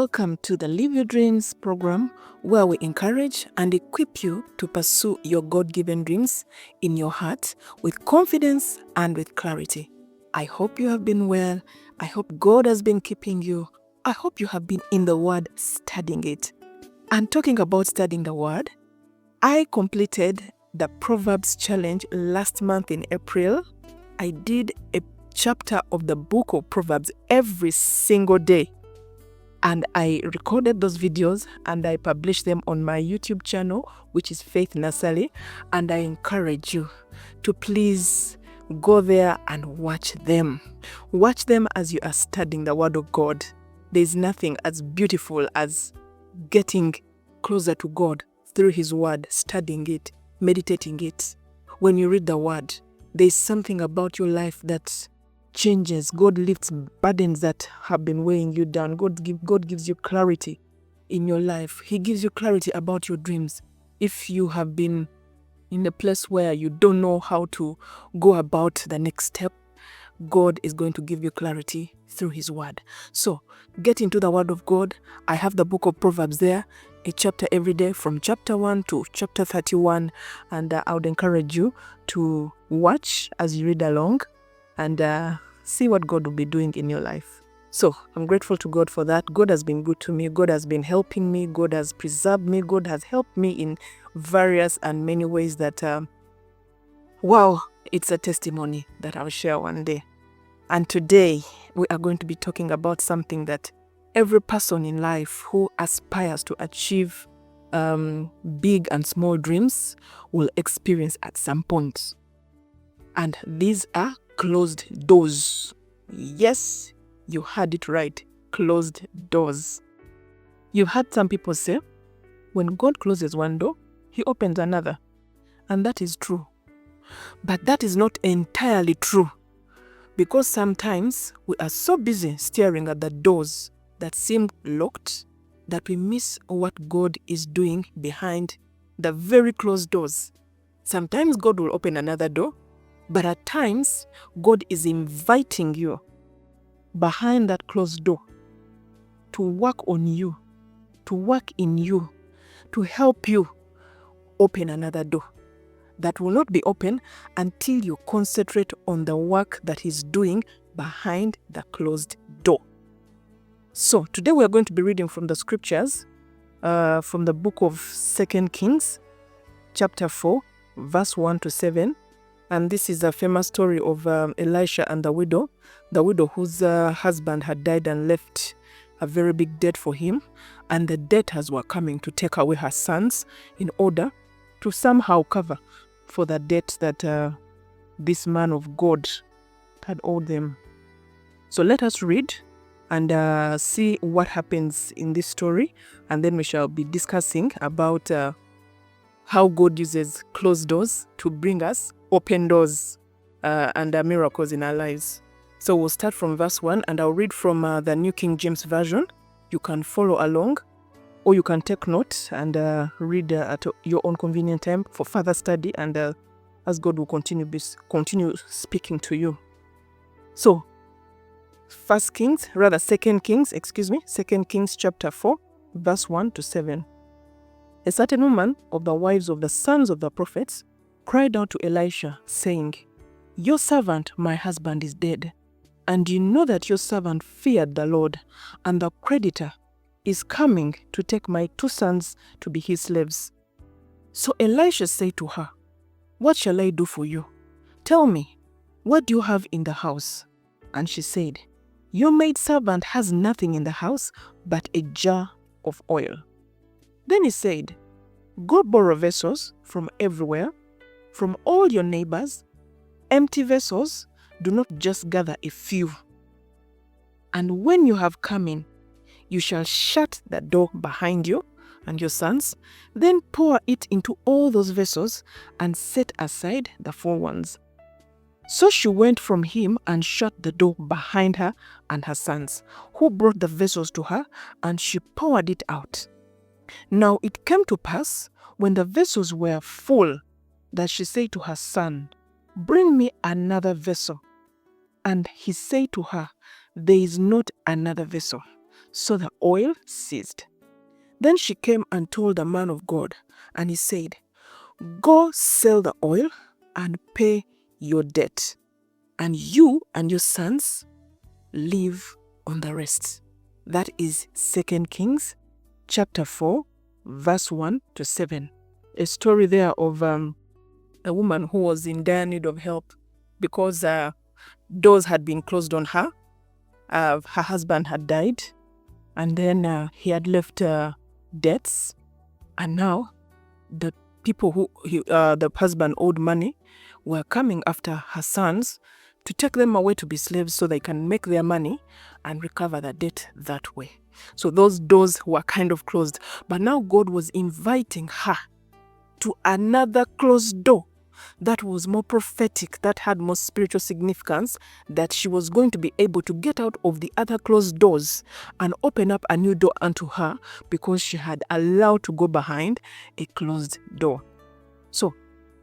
Welcome to the Live Your Dreams program, where we encourage and equip you to pursue your God-given dreams in your heart with confidence and with clarity. I hope you have been well. I hope God has been keeping you. I hope you have been in the Word studying it. And talking about studying the Word, I completed the Proverbs challenge last month in April. I did a chapter of the book of Proverbs every single day. And I recorded those videos and I published them on my YouTube channel, which is Faith Nursery. And I encourage you to please go there and watch them. Watch them as you are studying the Word of God. There's nothing as beautiful as getting closer to God through His Word, studying it, meditating it. When you read the Word, there's something about your life that changes. God lifts burdens that have been weighing you down. God gives you clarity in your life. He gives you clarity about your dreams. If you have been in a place where you don't know how to go about the next step, God is going to give you clarity through His Word. So get into the Word of God. I have the book of Proverbs there, a chapter every day from chapter 1 to chapter 31. And I would encourage you to watch as you read along and see what God will be doing in your life. So I'm grateful to God for that. God has been good to me. God has been helping me. God has preserved me. God has helped me in various and many ways that, wow, it's a testimony that I'll share one day. And today we are going to be talking about something that every person in life who aspires to achieve big and small dreams will experience at some point. And these are closed doors. Yes, you heard it right. Closed doors. You've heard some people say, when God closes one door, He opens another. And that is true. But that is not entirely true. Because sometimes we are so busy staring at the doors that seem locked that we miss what God is doing behind the very closed doors. Sometimes God will open another door, but at times, God is inviting you behind that closed door to work on you, to work in you, to help you open another door that will not be open until you concentrate on the work that He's doing behind the closed door. So today we are going to be reading from the scriptures from the book of 2 Kings, chapter 4, verse 1 to 7. And this is a famous story of Elisha and the widow whose husband had died and left a very big debt for him. And the debtors were coming to take away her sons in order to somehow cover for the debt that this man of God had owed them. So let us read and see what happens in this story. And then we shall be discussing about how God uses closed doors to bring us open doors and miracles in our lives. So we'll start from verse 1 and I'll read from the New King James Version. You can follow along or you can take note and read at your own convenient time for further study and as God will continue speaking to you. So 2 Kings chapter 4 verse 1 to 7. A certain woman of the wives of the sons of the prophets cried out to Elisha, saying, "Your servant, my husband, is dead, and you know that your servant feared the Lord, and the creditor is coming to take my 2 sons to be his slaves." So Elisha said to her, "What shall I do for you? Tell me, what do you have in the house?" And she said, "Your maidservant has nothing in the house but a jar of oil." Then he said, "Go borrow vessels from everywhere, from all your neighbors, empty vessels. Do not just gather a few. And when you have come in, you shall shut the door behind you and your sons, then pour it into all those vessels and set aside the 4 ones." So she went from him and shut the door behind her and her sons, who brought the vessels to her, and she poured it out. Now it came to pass, when the vessels were full, that she said to her son, "Bring me another vessel." And he said to her, "There is not another vessel." So the oil ceased. Then she came and told the man of God, and he said, "Go sell the oil and pay your debt, and you and your sons live on the rest." That is 2 Kings chapter 4, verse 1 to 7. A story there of a woman who was in dire need of help because doors had been closed on her. Her husband had died, and then he had left debts, and now the people who the husband owed money were coming after her sons to take them away to be slaves so they can make their money and recover the debt that way. So those doors were kind of closed. But now God was inviting her to another closed door that was more prophetic, that had more spiritual significance, that she was going to be able to get out of the other closed doors and open up a new door unto her because she had allowed to go behind a closed door. So,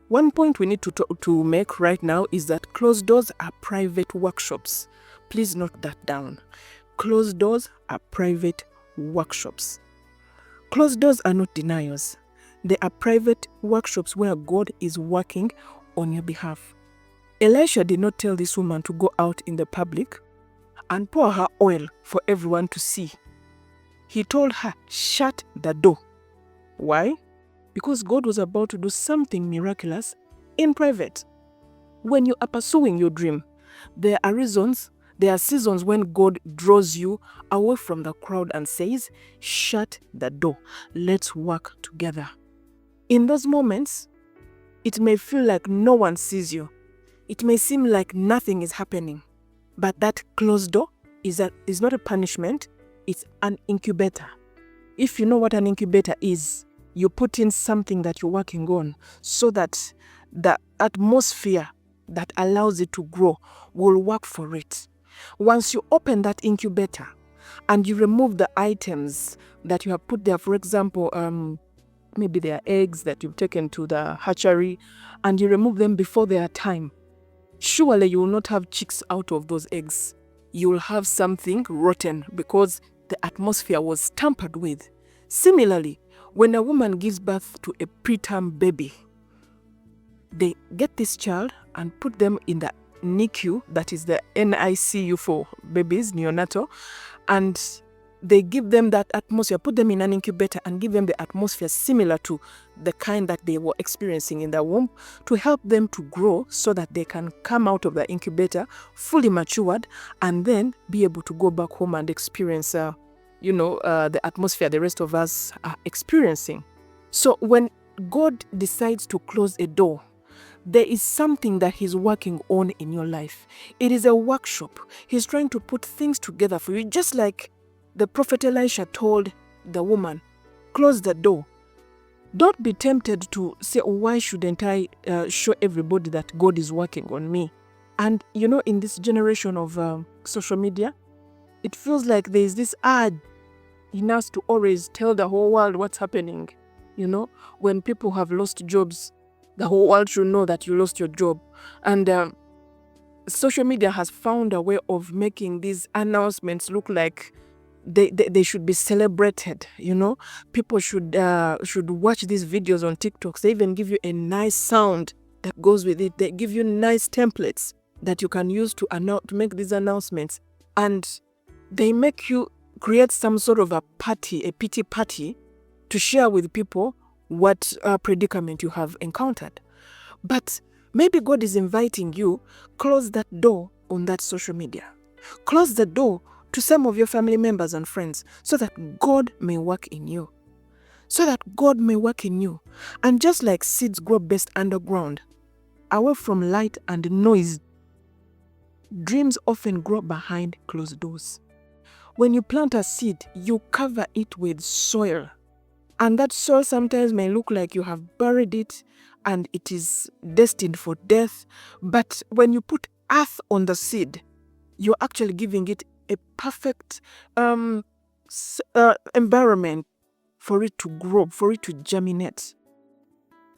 one point we need to make right now is that closed doors are private workshops. Please note that down. Closed doors are private workshops. Closed doors are not denials. They are private workshops where God is working on your behalf. Elisha did not tell this woman to go out in the public and pour her oil for everyone to see. He told her, shut the door. Why? Because God was about to do something miraculous in private. When you are pursuing your dream, there are seasons when God draws you away from the crowd and says, shut the door. Let's work together. In those moments, it may feel like no one sees you. It may seem like nothing is happening. But that closed door is not a punishment, it's an incubator. If you know what an incubator is, you put in something that you're working on so that the atmosphere that allows it to grow will work for it. Once you open that incubator and you remove the items that you have put there, for example, maybe they are eggs that you've taken to the hatchery, and you remove them before their time, surely you will not have chicks out of those eggs. You will have something rotten because the atmosphere was tampered with. Similarly, when a woman gives birth to a preterm baby, they get this child and put them in the NICU, that is the NICU for babies, neonatal, and they give them that atmosphere, put them in an incubator and give them the atmosphere similar to the kind that they were experiencing in the womb to help them to grow so that they can come out of the incubator fully matured and then be able to go back home and experience, the atmosphere the rest of us are experiencing. So when God decides to close a door, there is something that He's working on in your life. It is a workshop. He's trying to put things together for you, just like the prophet Elisha told the woman, close the door. Don't be tempted to say, why shouldn't I show everybody that God is working on me? And in this generation of social media, it feels like there is this urge in us to always tell the whole world what's happening. When people have lost jobs, the whole world should know that you lost your job. And social media has found a way of making these announcements look like they should be celebrated. People should watch these videos on TikTok. They even give you a nice sound that goes with it. They give you nice templates that you can use to make these announcements, and they make you create some sort of a pity party to share with people what predicament you have encountered. But maybe God is inviting you, close that door on that social media. Close the door to some of your family members and friends so that God may work in you. So that God may work in you. And just like seeds grow best underground, away from light and noise, dreams often grow behind closed doors. When you plant a seed, you cover it with soil. And that soil sometimes may look like you have buried it and it is destined for death. But when you put earth on the seed, you're actually giving it a perfect environment for it to grow, for it to germinate.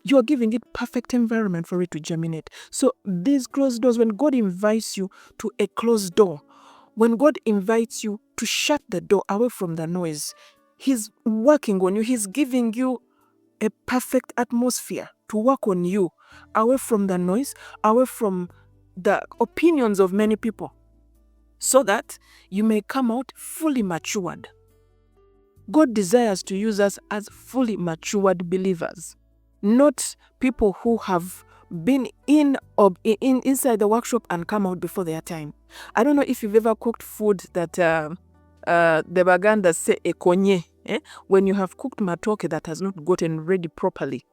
You are giving it perfect environment for it to germinate. So these closed doors, when God invites you to a closed door, When God invites you to shut the door away from the noise, He's working on you. He's giving you a perfect atmosphere to work on you, away from the noise, away from the opinions of many people, so that you may come out fully matured. God desires to use us as fully matured believers, not people who have been inside the workshop and come out before their time. I don't know if you've ever cooked food that the Baganda say ekonye, when you have cooked matoke that has not gotten ready properly.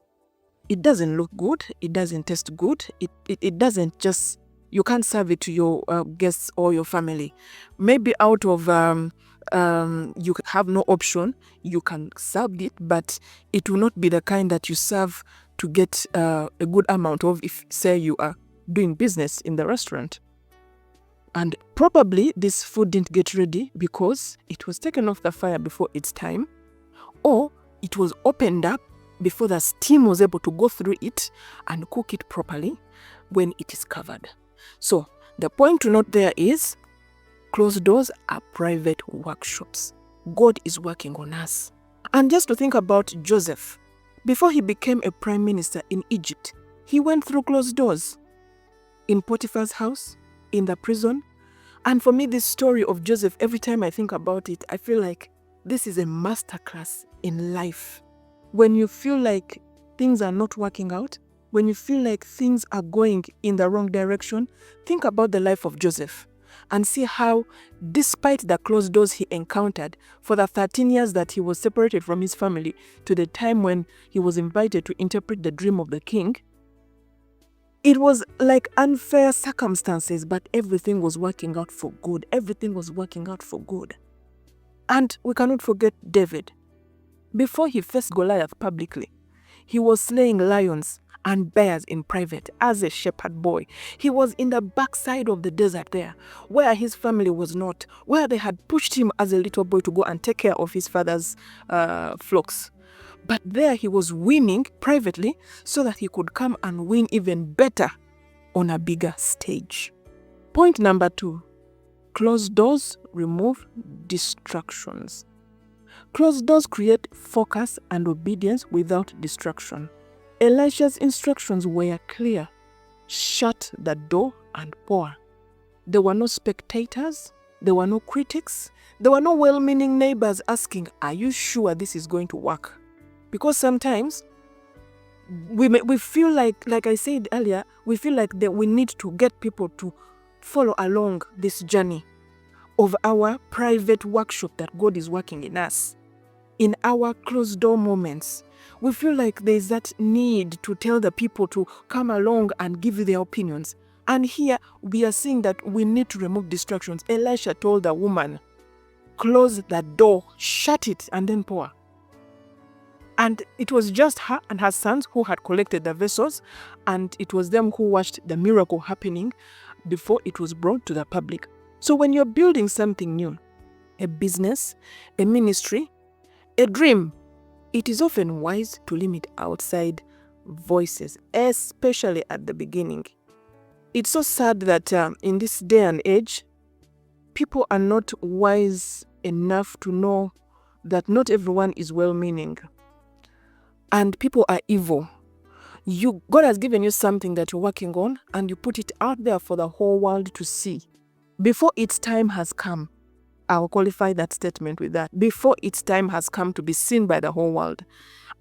It doesn't look good, it doesn't taste good, it doesn't just, you can't serve it to your guests or your family. Maybe out of you have no option, you can serve it, but it will not be the kind that you serve to get a good amount of, if say you are doing business in the restaurant. And probably this food didn't get ready because it was taken off the fire before its time, or it was opened up before the steam was able to go through it and cook it properly when it is covered. So the point to note there is, closed doors are private workshops. God is working on us. And just to think about Joseph, before he became a prime minister in Egypt, he went through closed doors in Potiphar's house, in the prison. And for me, this story of Joseph, every time I think about it, I feel like this is a masterclass in life. When you feel like things are not working out, when you feel like things are going in the wrong direction, think about the life of Joseph and see how, despite the closed doors he encountered for the 13 years that he was separated from his family to the time when he was invited to interpret the dream of the king, it was like unfair circumstances, but everything was working out for good. Everything was working out for good. And we cannot forget David. Before he faced Goliath publicly, he was slaying lions and bears in private as a shepherd boy. He was in the backside of the desert there, where his family was not, where they had pushed him as a little boy to go and take care of his father's flocks. But there he was winning privately so that he could come and win even better on a bigger stage. Point number 2, closed doors remove distractions. Closed doors create focus and obedience without distraction. Elisha's instructions were clear. Shut the door and pour. There were no spectators. There were no critics. There were no well-meaning neighbors asking, "Are you sure this is going to work?" Because sometimes we feel like I said earlier, we feel like that we need to get people to follow along this journey of our private workshop that God is working in us. In our closed door moments, we feel like there's that need to tell the people to come along and give their opinions. And here we are seeing that we need to remove distractions. Elisha told the woman, close the door, shut it, and then pour. And it was just her and her sons who had collected the vessels, and it was them who watched the miracle happening before it was brought to the public. So when you're building something new, a business, a ministry, a dream, it is often wise to limit outside voices, especially at the beginning. It's so sad that in this day and age, people are not wise enough to know that not everyone is well-meaning. And people are evil. God has given you something that you're working on, and you put it out there for the whole world to see. Before its time has come, I'll qualify that statement with that. Before its time has come to be seen by the whole world.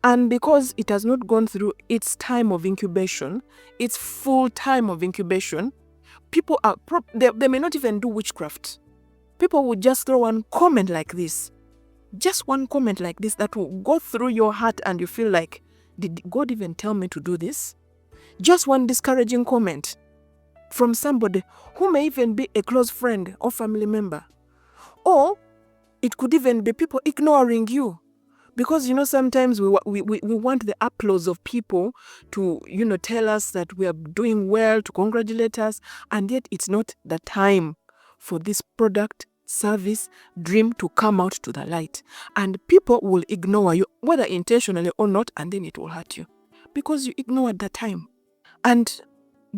And because it has not gone through its time of incubation, its full time of incubation, people are, they may not even do witchcraft. People will just throw one comment like this. Just one comment like this that will go through your heart and you feel like, did God even tell me to do this? Just one discouraging comment from somebody who may even be a close friend or family member. Or it could even be people ignoring you. Because, sometimes we want the applause of people to, tell us that we are doing well, to congratulate us. And yet it's not the time for this product, service, dream to come out to the light. And people will ignore you, whether intentionally or not, and then it will hurt you. Because you ignored the time. And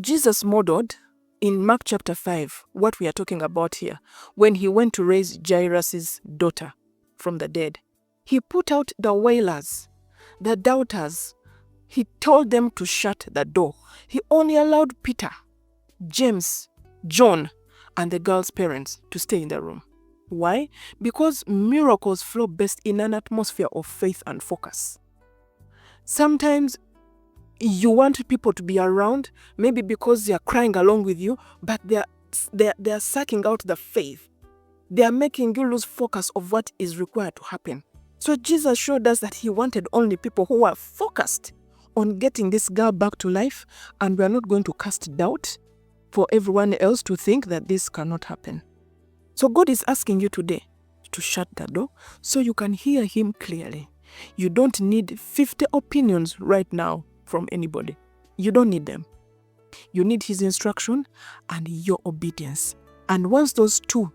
Jesus modeled in Mark chapter 5, what we are talking about here, when he went to raise Jairus' daughter from the dead, he put out the wailers, the doubters. He told them to shut the door. He only allowed Peter, James, John, and the girl's parents to stay in the room. Why? Because miracles flow best in an atmosphere of faith and focus. Sometimes you want people to be around, maybe because they are crying along with you, but they are sucking out the faith. They are making you lose focus of what is required to happen. So Jesus showed us that he wanted only people who are focused on getting this girl back to life, and we are not going to cast doubt for everyone else to think that this cannot happen. So God is asking you today to shut the door so you can hear him clearly. You don't need 50 opinions right now from anybody. You don't need them. You need his instruction and your obedience. And once those two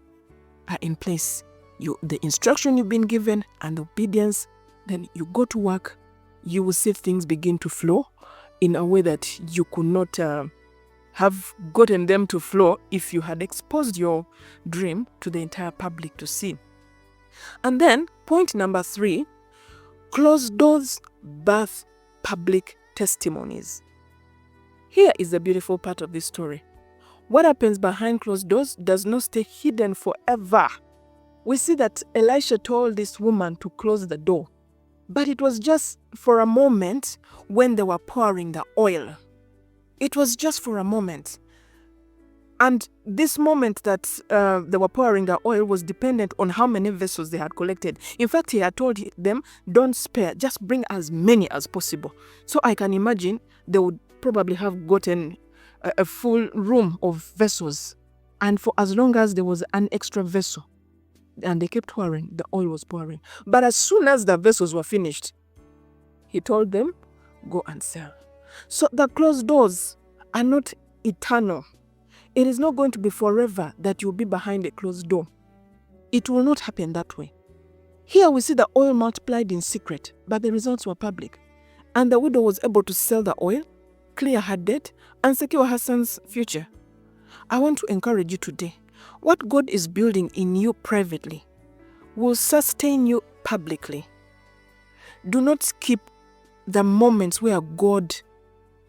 are in place, the instruction you've been given and the obedience, then you go to work, you will see things begin to flow in a way that you could not have gotten them to flow if you had exposed your dream to the entire public to see. And then, point number 3, closed doors birth public testimonies. Here is the beautiful part of this story. What happens behind closed doors does not stay hidden forever. We see that Elisha told this woman to close the door, but it was just for a moment when they were pouring the oil. It was just for a moment. And this moment that they were pouring the oil was dependent on how many vessels they had collected. In fact, he had told them, don't spare, just bring as many as possible. So I can imagine they would probably have gotten a full room of vessels. And for as long as there was an extra vessel, and they kept pouring, the oil was pouring. But as soon as the vessels were finished, he told them, go and sell. So the closed doors are not eternal. It is not going to be forever that you'll be behind a closed door. It will not happen that way. Here we see the oil multiplied in secret, but the results were public. And the widow was able to sell the oil, clear her debt, and secure her son's future. I want to encourage you today. What God is building in you privately will sustain you publicly. Do not skip the moments where God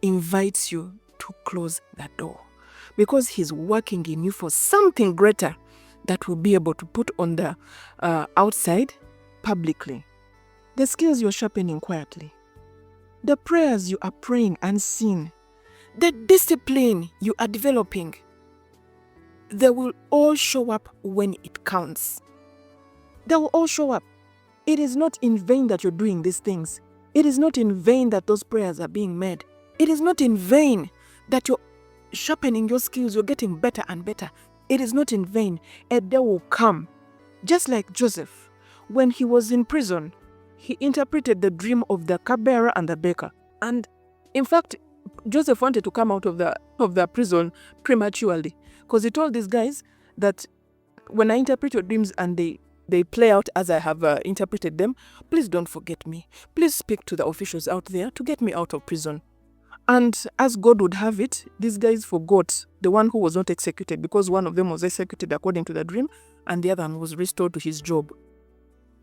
invites you to close that door, because he's working in you for something greater that will be able to put on the outside publicly. The skills you're sharpening quietly, the prayers you are praying unseen, the discipline you are developing, they will all show up when it counts. They will all show up. It is not in vain that you're doing these things. It is not in vain that those prayers are being made. It is not in vain that you're sharpening your skills, you're getting better and better. It is not in vain. A day will come. Just like Joseph, when he was in prison, he interpreted the dream of the cupbearer and the baker. And in fact, Joseph wanted to come out of the prison prematurely, because he told these guys that when I interpret your dreams and they play out as I have interpreted them, please don't forget me. Please speak to the officials out there to get me out of prison. And as God would have it, these guys forgot the one who was not executed, because one of them was executed according to the dream and the other one was restored to his job.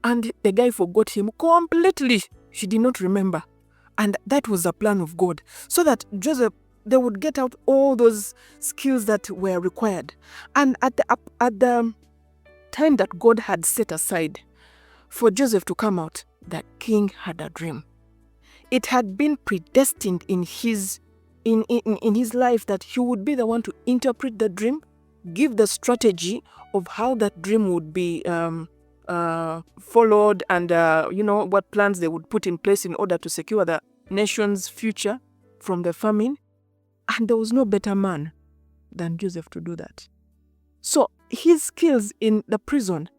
And the guy forgot him completely. He did not remember. And that was the plan of God, so that Joseph, they would get out all those skills that were required. And at the time that God had set aside for Joseph to come out, the king had a dream. It had been predestined in his life that he would be the one to interpret the dream, give the strategy of how that dream would be followed, and what plans they would put in place in order to secure the nation's future from the famine. And there was no better man than Joseph to do that. So his skills in the prison,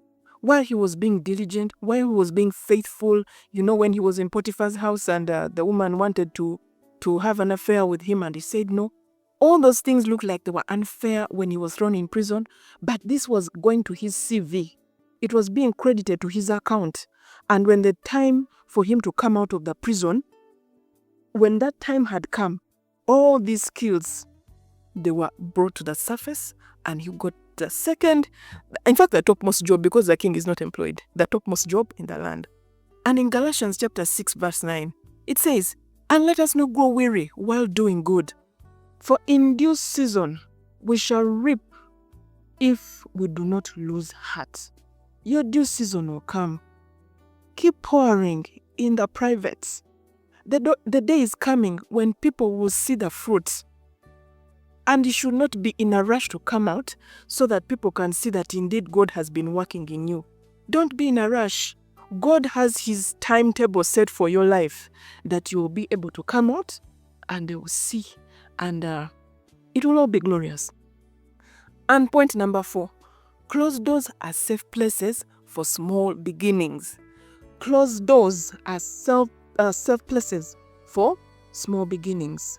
while he was being diligent, while he was being faithful, when he was in Potiphar's house and the woman wanted to have an affair with him and he said no. All those things looked like they were unfair when he was thrown in prison, but this was going to his CV. It was being credited to his account. And when the time for him to come out of the prison, when that time had come, all these skills they were brought to the surface, and he got the second, in fact, the topmost job, because the king is not employed, the topmost job in the land. And in Galatians chapter 6, verse 9, it says, "And let us not grow weary while doing good, for in due season we shall reap if we do not lose heart." Your due season will come. Keep pouring in the privates. The day is coming when people will see the fruits. And you should not be in a rush to come out so that people can see that indeed God has been working in you. Don't be in a rush. God has his timetable set for your life that you will be able to come out and they will see, and it will all be glorious. And point number 4, closed doors are safe places for small beginnings. Closed doors are safe places for small beginnings.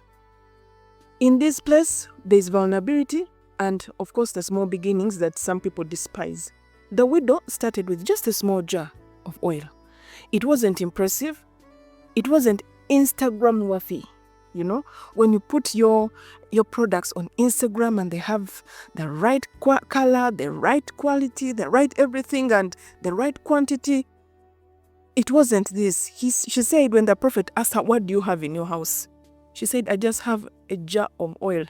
In this place, there is vulnerability and, of course, the small beginnings that some people despise. The widow started with just a small jar of oil. It wasn't impressive. It wasn't Instagram worthy. You know, when you put your products on Instagram and they have the right color, the right quality, the right everything, and the right quantity, it wasn't this. She said when the prophet asked her, "What do you have in your house?" She said, "I just have a jar of oil."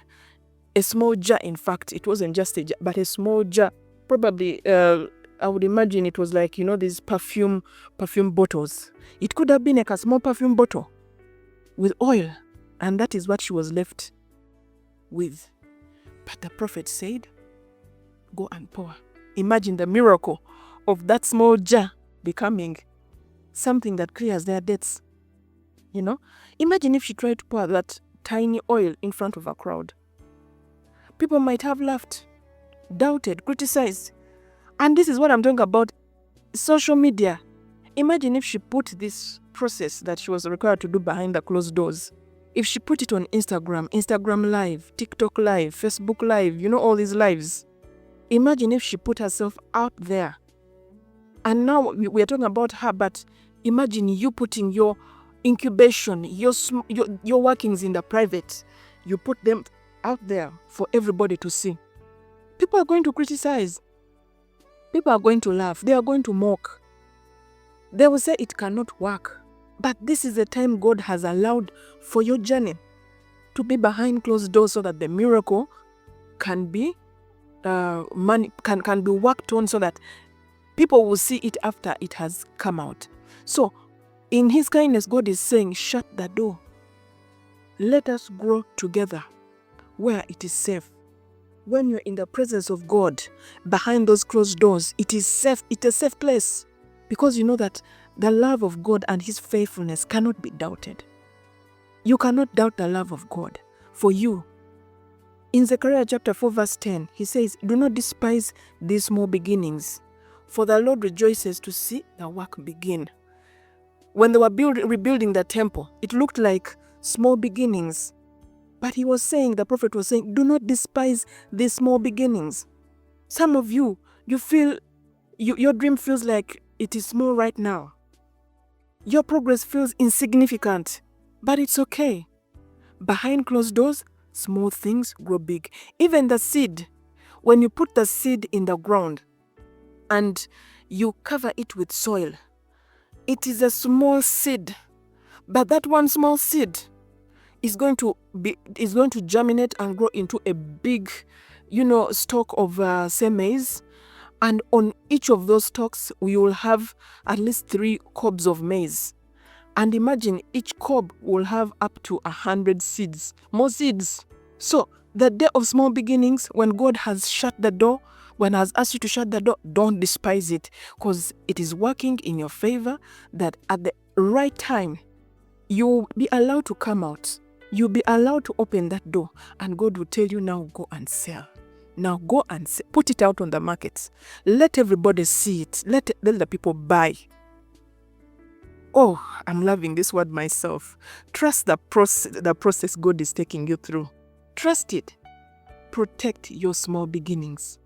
A small jar, in fact. It wasn't just a jar, but a small jar. Probably, I would imagine it was like, these perfume bottles. It could have been like a small perfume bottle with oil. And that is what she was left with. But the prophet said, "Go and pour." Imagine the miracle of that small jar becoming something that clears their debts. Imagine if she tried to pour that tiny oil in front of a crowd. People might have laughed, doubted, criticized. And this is what I'm talking about, social media. Imagine if she put this process that she was required to do behind the closed doors. If she put it on Instagram Live, TikTok Live, Facebook Live, all these lives. Imagine if she put herself out there. And now we are talking about her, but imagine you putting your incubation, your workings in the private. You put them out there for everybody to see. People are going to criticize. People are going to laugh. They are going to mock. They will say it cannot work. But this is the time God has allowed for your journey to be behind closed doors so that the miracle can be can be worked on so that people will see it after it has come out. So, in his kindness, God is saying, shut the door. Let us grow together where it is safe. When you're in the presence of God, behind those closed doors, it is safe. It's a safe place. Because you know that the love of God and his faithfulness cannot be doubted. You cannot doubt the love of God for you. In Zechariah chapter 4 verse 10, he says, "Do not despise these small beginnings, for the Lord rejoices to see the work begin." When they were rebuilding the temple, it looked like small beginnings. But he was saying, the prophet was saying, do not despise these small beginnings. Some of you feel, your dream feels like it is small right now. Your progress feels insignificant, but it's okay. Behind closed doors, small things grow big. Even the seed, when you put the seed in the ground and you cover it with soil, it is a small seed, but that one small seed is going to germinate and grow into a big, stalk of say maize. And on each of those stalks, we will have at least 3 cobs of maize. And imagine each cob will have up to 100 seeds, more seeds. So the day of small beginnings, when God has shut the door, when has asked you to shut the door, don't despise it, because it is working in your favor, that at the right time, you'll be allowed to come out. You'll be allowed to open that door, and God will tell you, now go and sell. Now go and put it out on the markets. Let everybody see it. Let the people buy. Oh, I'm loving this word myself. Trust the process God is taking you through. Trust it. Protect your small beginnings.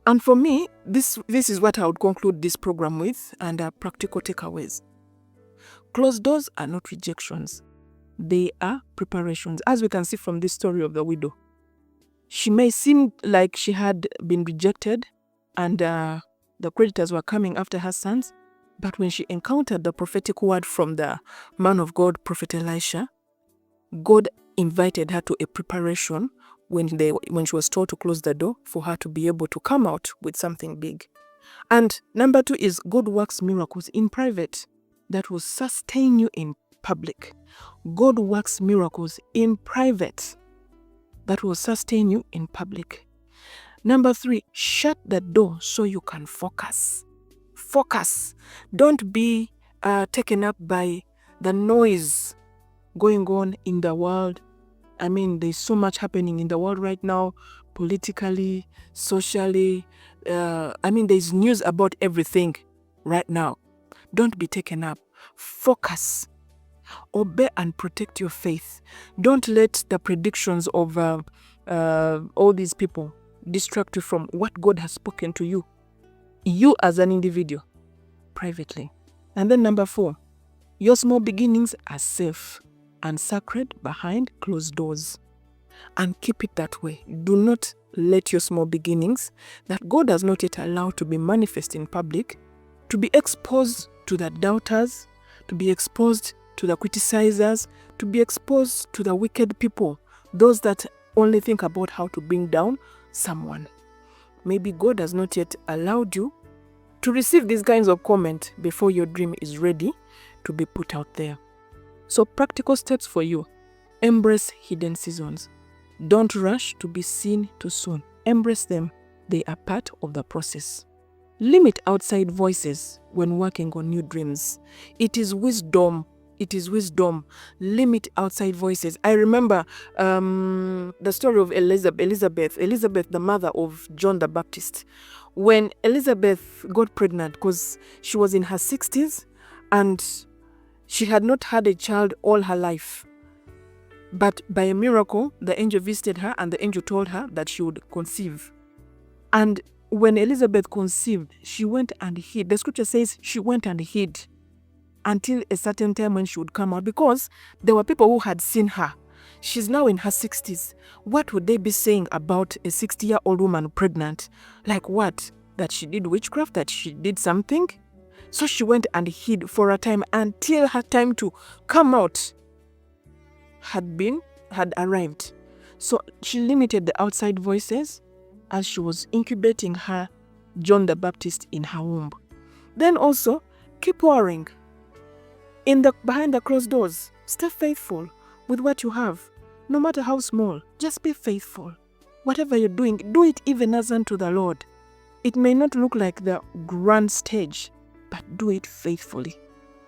And for me, this is what I would conclude this program with, and practical takeaways. Closed doors are not rejections. They are preparations, as we can see from this story of the widow. She may seem like she had been rejected and the creditors were coming after her sons, but when she encountered the prophetic word from the man of God, Prophet Elisha, God invited her to a preparation when she was told to close the door for her to be able to come out with something big. And number 2 is God works miracles in private that will sustain you in public. God works miracles in private that will sustain you in public. Number 3, shut the door so you can focus. Focus. Don't be taken up by the noise going on in the world. I mean, there's so much happening in the world right now, politically, socially. There's news about everything right now. Don't be taken up. Focus. Obey and protect your faith. Don't let the predictions of all these people distract you from what God has spoken to you. You as an individual, privately. And then number 4, your small beginnings are safe and sacred behind closed doors. And keep it that way. Do not let your small beginnings that God has not yet allowed to be manifest in public, to be exposed to the doubters, to be exposed to the criticizers, to be exposed to the wicked people, those that only think about how to bring down someone. Maybe God has not yet allowed you to receive these kinds of comments before your dream is ready to be put out there. So practical steps for you. Embrace hidden seasons. Don't rush to be seen too soon. Embrace them. They are part of the process. Limit outside voices when working on new dreams. It is wisdom. It is wisdom. Limit outside voices. I remember the story of Elizabeth, the mother of John the Baptist. When Elizabeth got pregnant, because she was in her 60s and she had not had a child all her life. But by a miracle, the angel visited her and the angel told her that she would conceive. And when Elizabeth conceived, she went and hid. The scripture says she went and hid until a certain time when she would come out, because there were people who had seen her. She's now in her 60s. What would they be saying about a 60-year-old woman pregnant? Like what? That she did witchcraft? That she did something? So she went and hid for a time until her time to come out had arrived. So she limited the outside voices as she was incubating her John the Baptist in her womb. Then also, keep warring. Behind the closed doors, stay faithful with what you have. No matter how small, just be faithful. Whatever you're doing, do it even as unto the Lord. It may not look like the grand stage, but do it faithfully.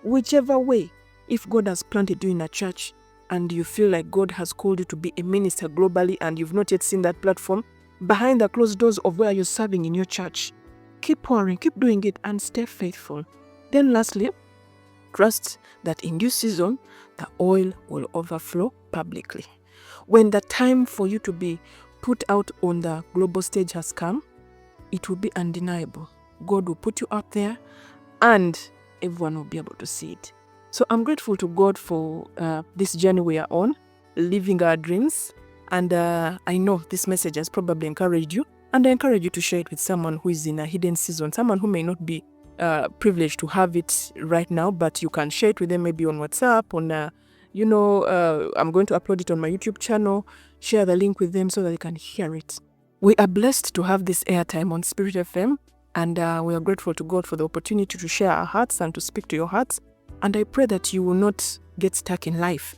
Whichever way, if God has planted you in a church and you feel like God has called you to be a minister globally and you've not yet seen that platform, behind the closed doors of where you're serving in your church, keep pouring, keep doing it and stay faithful. Then lastly, trust that in due season, the oil will overflow publicly. When the time for you to be put out on the global stage has come, it will be undeniable. God will put you out there and everyone will be able to see it. So I'm grateful to God for this journey we are on, living our dreams. And I know this message has probably encouraged you. And I encourage you to share it with someone who is in a hidden season, someone who may not be privileged to have it right now, but you can share it with them maybe on WhatsApp, I'm going to upload it on my YouTube channel, share the link with them so that they can hear it. We are blessed to have this airtime on Spirit FM, and we are grateful to God for the opportunity to share our hearts and to speak to your hearts. And I pray that you will not get stuck in life,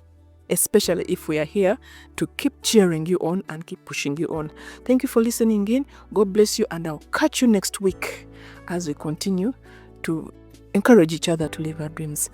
especially if we are here to keep cheering you on and keep pushing you on. Thank you for listening in. God bless you, and I'll catch you next week as we continue to encourage each other to live our dreams.